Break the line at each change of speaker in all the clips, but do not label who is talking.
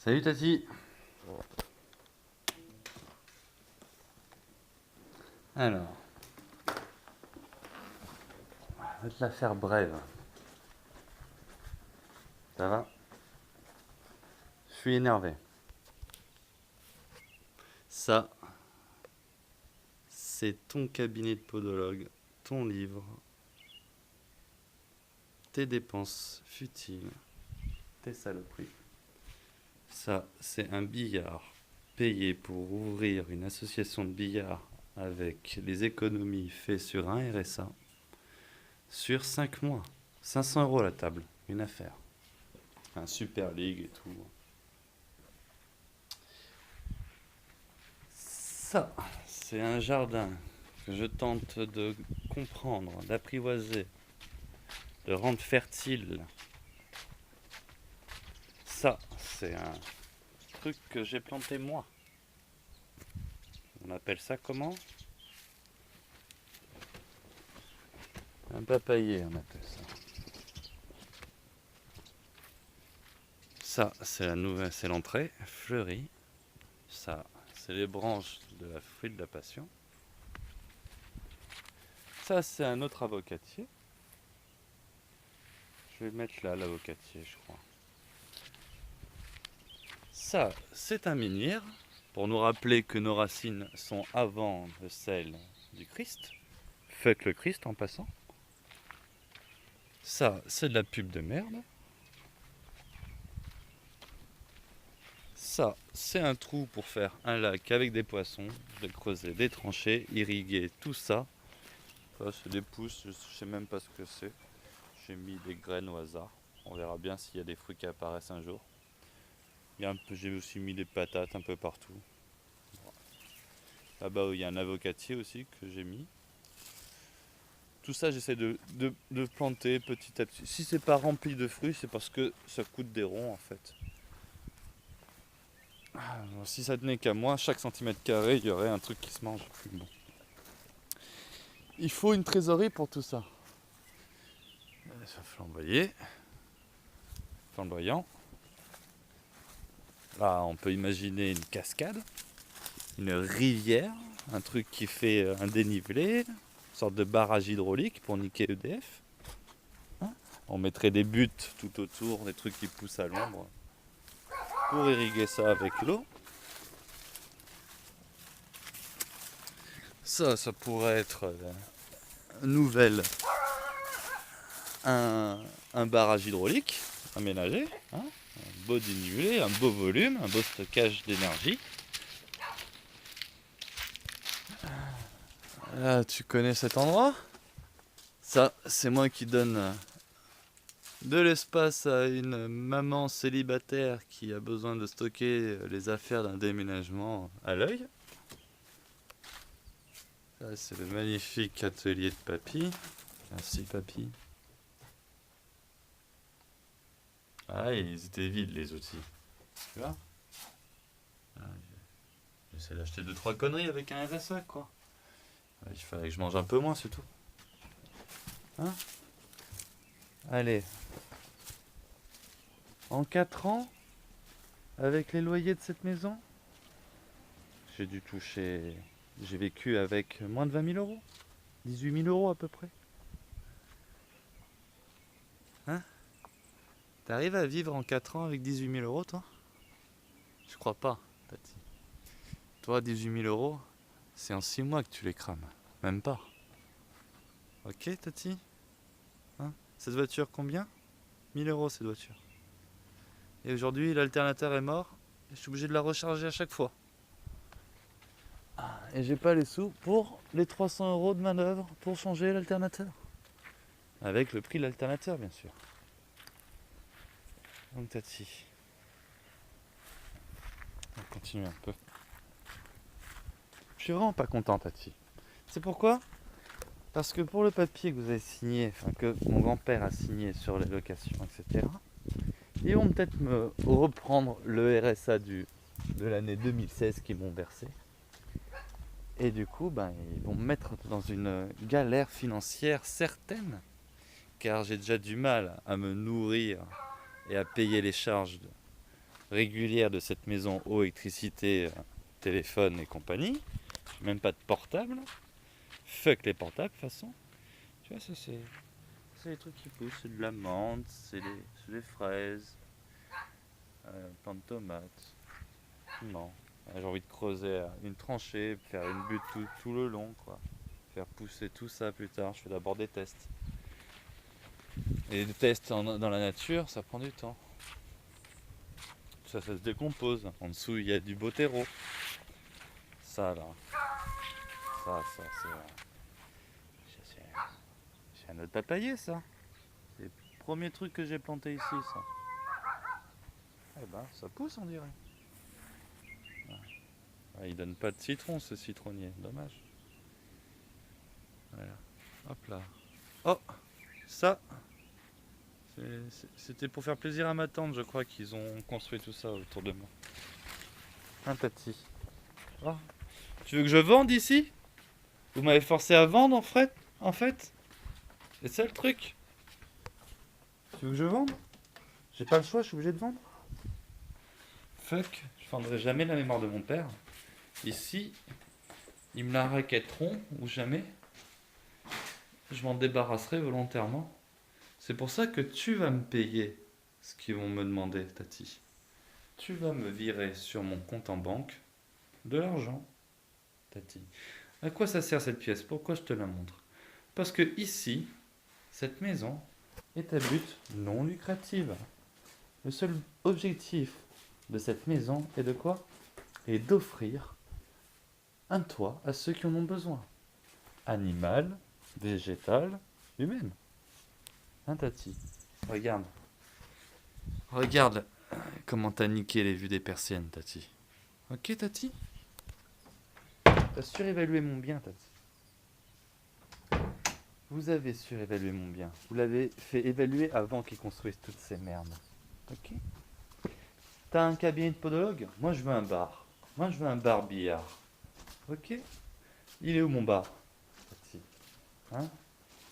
Salut Tati. Alors, on va te la faire brève. Ça va? Je suis énervé. Ça, c'est ton cabinet de podologue, ton livre, tes dépenses futiles, tes saloperies. Ça, c'est un billard payé pour ouvrir une association de billard avec les économies faites sur un RSA sur 5 mois. 500 € la table, une affaire. Un Super League et tout. Ça, c'est un jardin que je tente de comprendre, d'apprivoiser, de rendre fertile. Ça, c'est un truc que j'ai planté moi. On appelle ça comment? Un papayer, on appelle ça. Ça, c'est la nouvelle, c'est l'entrée, fleurie. Ça, c'est les branches de la fruit de la passion. Ça, c'est un autre avocatier. Je vais mettre là l'avocatier, je crois. Ça, c'est un menhir, pour nous rappeler que nos racines sont avant de celles du Christ. Faites le Christ en passant. Ça, c'est de la pub de merde. Ça, c'est un trou pour faire un lac avec des poissons. Je vais creuser des tranchées, irriguer tout ça. Ça, c'est des pousses, je sais même pas ce que c'est. J'ai mis des graines au hasard. On verra bien s'il y a des fruits qui apparaissent un jour. J'ai aussi mis des patates un peu partout. Là-bas, il y a un avocatier aussi que j'ai mis. Tout ça, j'essaie de planter petit à petit. Si c'est pas rempli de fruits, c'est parce que ça coûte des ronds en fait. Alors, si ça tenait qu'à moi, chaque centimètre carré, il y aurait un truc qui se mange. Bon. Il faut une trésorerie pour tout ça. Ça flamboyant. Là, on peut imaginer une cascade, une rivière, un truc qui fait un dénivelé, une sorte de barrage hydraulique pour niquer EDF. On mettrait des buts tout autour, des trucs qui poussent à l'ombre, pour irriguer ça avec l'eau. Ça pourrait être un barrage hydraulique aménagé, un beau dénivelé, un beau volume, un beau stockage d'énergie. Là, tu connais cet endroit? Ça, c'est moi qui donne de l'espace à une maman célibataire qui a besoin de stocker les affaires d'un déménagement à l'œil. Ça, c'est le magnifique atelier de papy. Merci papy. Ah, ils étaient vides les outils. Tu vois? J'essaie d'acheter 2-3 conneries avec un RSA quoi. Il fallait que je mange un peu moins, c'est tout. Hein? Allez. En 4 ans, avec les loyers de cette maison, j'ai dû toucher. J'ai vécu avec moins de 20 000 euros. 18 000 euros à peu près. Hein? T'arrives à vivre en 4 ans avec 18 000 euros, toi? Je crois pas, Tati. Toi, 18 000 euros, c'est en 6 mois que tu les crames. Même pas. Ok, Tati? Hein? Cette voiture, combien? 1 000 euros, cette voiture. Et aujourd'hui, l'alternateur est mort. Et je suis obligé de la recharger à chaque fois. Et j'ai pas les sous pour les 300 euros de manœuvre pour changer l'alternateur. Avec le prix de l'alternateur, bien sûr. Donc, Tati. On continue un peu. Je suis vraiment pas content, Tati. C'est pourquoi? Parce que pour le papier que vous avez signé, enfin que mon grand-père a signé sur les locations, etc., ils vont peut-être me reprendre le RSA de l'année 2016 qu'ils m'ont versé. Et du coup, ils vont me mettre dans une galère financière certaine, car j'ai déjà du mal à me nourrir et à payer les charges régulière de cette maison, eau, électricité, téléphone et compagnie. Même pas de portable. Fuck les portables, de toute façon. Tu vois, ça c'est les trucs qui poussent. C'est de la menthe, c'est des fraises, plein de tomates. Non. J'ai envie de creuser une tranchée, faire une butte tout le long, quoi. Faire pousser tout ça plus tard. Je fais d'abord des tests. Et les tests dans la nature, ça prend du temps. Ça se décompose. En dessous, il y a du beau terreau. Ça, là. Ça, c'est un autre papayer, ça. C'est le premier truc que j'ai planté ici, ça. Eh ben, ça pousse, on dirait. Ah, il donne pas de citron, ce citronnier. Dommage. Voilà. Hop là. Oh, ça, c'était pour faire plaisir à ma tante, je crois qu'ils ont construit tout ça autour de moi. Un tati. Oh. Tu veux que je vende ici? Vous m'avez forcé à vendre en fait. C'est ça le truc. Tu veux que je vende? J'ai pas le choix, je suis obligé de vendre. Fuck, je vendrai jamais la mémoire de mon père. Ici, ils me la raquetteront ou jamais. Je m'en débarrasserai volontairement. C'est pour ça que tu vas me payer ce qu'ils vont me demander, Tati. Tu vas me virer sur mon compte en banque de l'argent, Tati. À quoi ça sert cette pièce? Pourquoi je te la montre? Parce que ici, cette maison est à but non lucratif. Le seul objectif de cette maison est de quoi? Est d'offrir un toit à ceux qui en ont besoin. Animal, végétal, humain. Hein, Tati? Regarde. Regarde comment t'as niqué les vues des persiennes, Tati. Ok, Tati? T'as surévalué mon bien, Tati. Vous avez surévalué mon bien. Vous l'avez fait évaluer avant qu'ils construisent toutes ces merdes. Ok? T'as un cabinet de podologue? Moi, je veux un bar. Moi, je veux un bar billard. Ok? Il est où mon bar, Tati? Hein?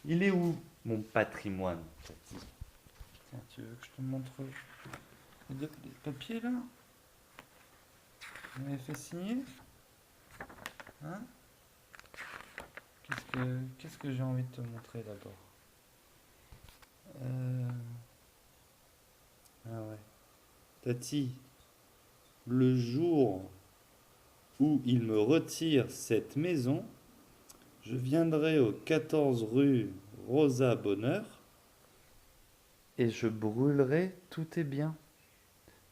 Il est où mon patrimoine, Tati? Tiens, tu veux que je te montre les papiers, là? Vous m'avez fait signer? Hein? Qu'est-ce que j'ai envie de te montrer d'abord? Ah ouais. Tati, le jour où il me retire cette maison, je viendrai au 14 rue Rosa Bonheur et je brûlerai tous tes biens.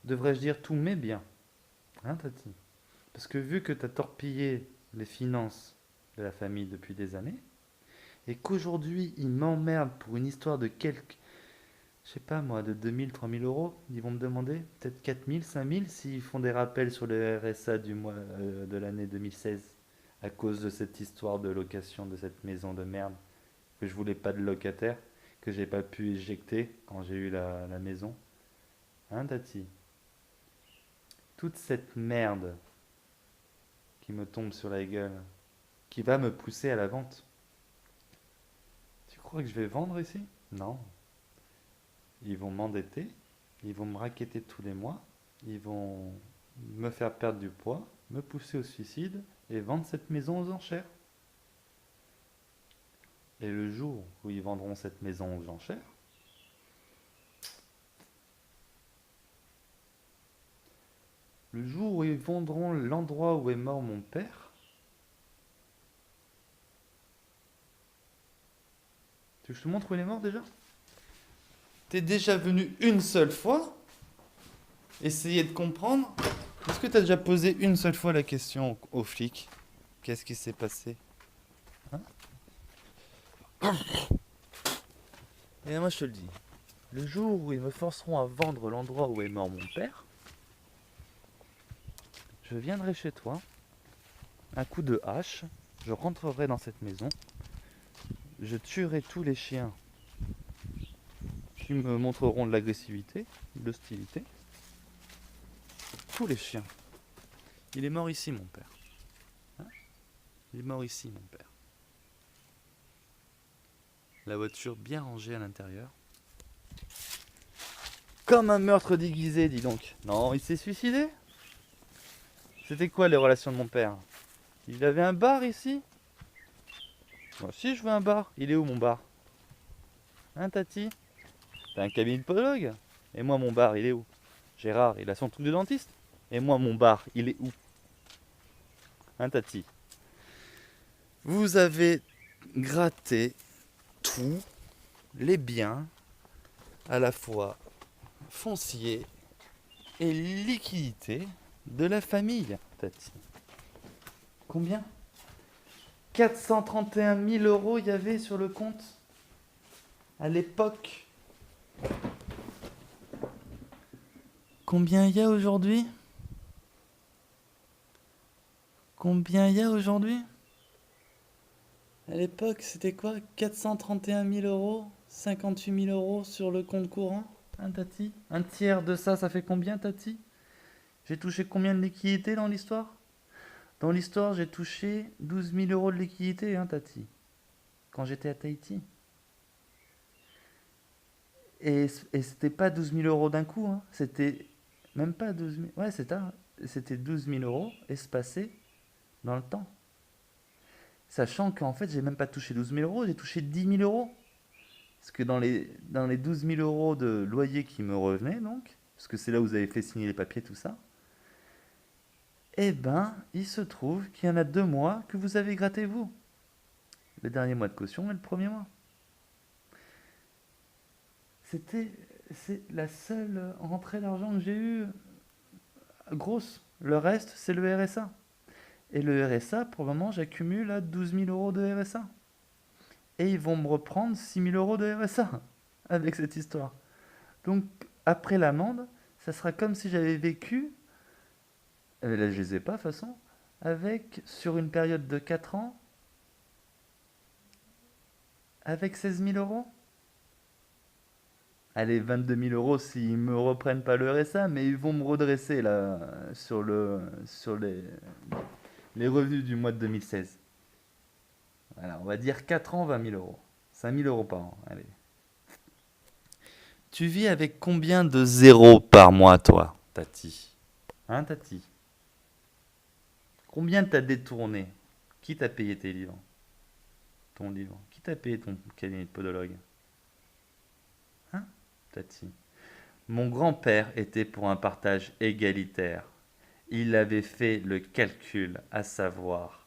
Devrais-je dire tous mes biens? Hein, Tati? Parce que vu que tu as torpillé les finances de la famille depuis des années, et qu'aujourd'hui ils m'emmerdent pour une histoire de quelques, je sais pas moi, de 2000, 3000 euros, ils vont me demander peut-être 4000, 5000 s'ils font des rappels sur le RSA du mois de l'année 2016 à cause de cette histoire de location de cette maison de merde que je voulais pas de locataire, que j'ai pas pu éjecter quand j'ai eu la maison. Hein, Tati? Toute cette merde qui me tombe sur la gueule, qui va me pousser à la vente. Tu crois que je vais vendre ici? Non. Ils vont m'endetter, ils vont me raqueter tous les mois, ils vont me faire perdre du poids, me pousser au suicide et vendre cette maison aux enchères. Et le jour où ils vendront cette maison aux enchères, le jour où ils vendront l'endroit où est mort mon père, tu veux que je te montre où il est mort déjà? T'es déjà venu une seule fois essayer de comprendre. Est-ce que t'as déjà posé une seule fois la question aux flics? Qu'est-ce qui s'est passé? Hein? Et moi je te le dis, le jour où ils me forceront à vendre l'endroit où est mort mon père, je viendrai chez toi, un coup de hache, je rentrerai dans cette maison, je tuerai tous les chiens qui me montreront de l'agressivité, de l'hostilité. Tous les chiens. Il est mort ici, mon père. Hein? Il est mort ici, mon père. La voiture bien rangée à l'intérieur. Comme un meurtre déguisé, dis donc. Non, il s'est suicidé? C'était quoi les relations de mon père? Il avait un bar ici? Moi aussi je veux un bar. Il est où mon bar? Hein, Tati? T'as un cabinet de podologue? Et moi mon bar, il est où? Gérard, il a son truc de dentiste? Et moi mon bar, il est où? Hein, Tati? Vous avez gratté tous les biens, à la fois fonciers et liquidités de la famille, Tati. Combien? 431 000 euros il y avait sur le compte à l'époque. Combien il y a aujourd'hui? Combien il y a aujourd'hui? À l'époque, c'était quoi? 431 000 euros? 58 000 euros sur le compte courant? Hein, Tati? Un tiers de ça, ça fait combien, Tati? J'ai touché combien de liquidités dans l'histoire? Dans l'histoire, j'ai touché 12 000 euros de liquidité, hein, Tati, quand j'étais à Tahiti. Et c'était pas 12 000 euros d'un coup, hein. C'était même pas 12 000. Ouais, c'était 12 000 euros espacés dans le temps. Sachant qu'en fait, j'ai même pas touché 12 000 euros, j'ai touché 10 000 euros. Parce que dans les 12 000 euros de loyer qui me revenaient, donc, parce que c'est là où vous avez fait signer les papiers, tout ça, eh ben, il se trouve qu'il y en a 2 mois que vous avez gratté vous. Le dernier mois de caution et le premier mois. C'est la seule rentrée d'argent que j'ai eue grosse. Le reste, c'est le RSA. Et le RSA, pour le moment, j'accumule à 12 000 euros de RSA. Et ils vont me reprendre 6 000 euros de RSA avec cette histoire. Donc, après l'amende, ça sera comme si j'avais vécu, là je les ai pas de toute façon, avec, sur une période de 4 ans, avec 16 000 euros. Allez, 22 000 euros s'ils me reprennent pas le RSA, mais ils vont me redresser là sur les revenus du mois de 2016. Voilà, on va dire 4 ans, 20 000 euros. 5 000 euros par an, allez. Tu vis avec combien de zéros par mois, toi, Tati? Hein, Tati? Combien t'as détourné? Qui t'a payé tes livres? Ton livre? Qui t'a payé ton cabinet de podologue? Hein, Tati? Mon grand-père était pour un partage égalitaire. Il avait fait le calcul, à savoir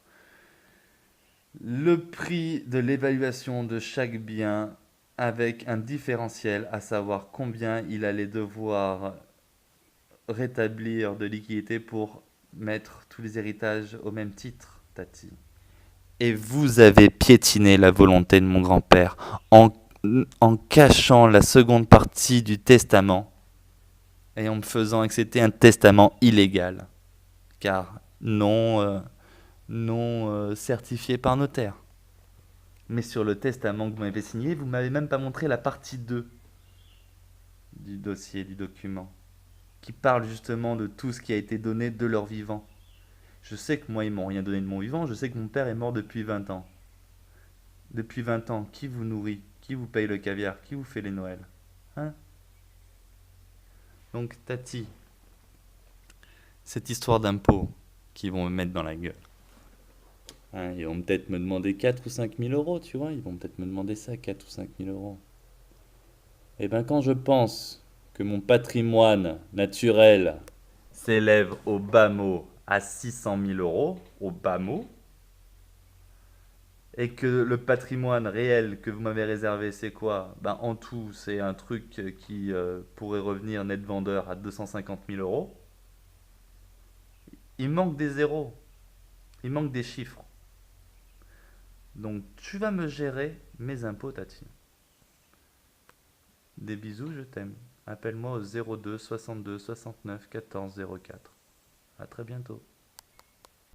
le prix de l'évaluation de chaque bien avec un différentiel, à savoir combien il allait devoir rétablir de liquidité pour mettre tous les héritages au même titre, Tati. Et vous avez piétiné la volonté de mon grand-père en cachant la seconde partie du testament et en me faisant que c'était un testament illégal, car non certifié par notaire. Mais sur le testament que vous m'avez signé, vous m'avez même pas montré la partie 2 du dossier, du document, qui parle justement de tout ce qui a été donné de leur vivant. Je sais que moi, ils m'ont rien donné de mon vivant, je sais que mon père est mort depuis 20 ans. Depuis 20 ans, qui vous nourrit? Qui vous paye le caviar? Qui vous fait les Noëls? Hein? Donc, Tati, cette histoire d'impôts qu'ils vont me mettre dans la gueule. Hein, ils vont peut-être me demander 4 ou 5 000 euros, tu vois. Ils vont peut-être me demander ça, 4 ou 5 000 euros. Et bien, quand je pense que mon patrimoine naturel s'élève au bas mot à 600 000 euros, au bas mot, et que le patrimoine réel que vous m'avez réservé, c'est quoi? Ben, en tout, c'est un truc qui pourrait revenir net vendeur à 250 000 euros. Il manque des zéros, il manque des chiffres. Donc, tu vas me gérer mes impôts, Tati. Des bisous, je t'aime. Appelle-moi au 02 62 69 14 04. À très bientôt.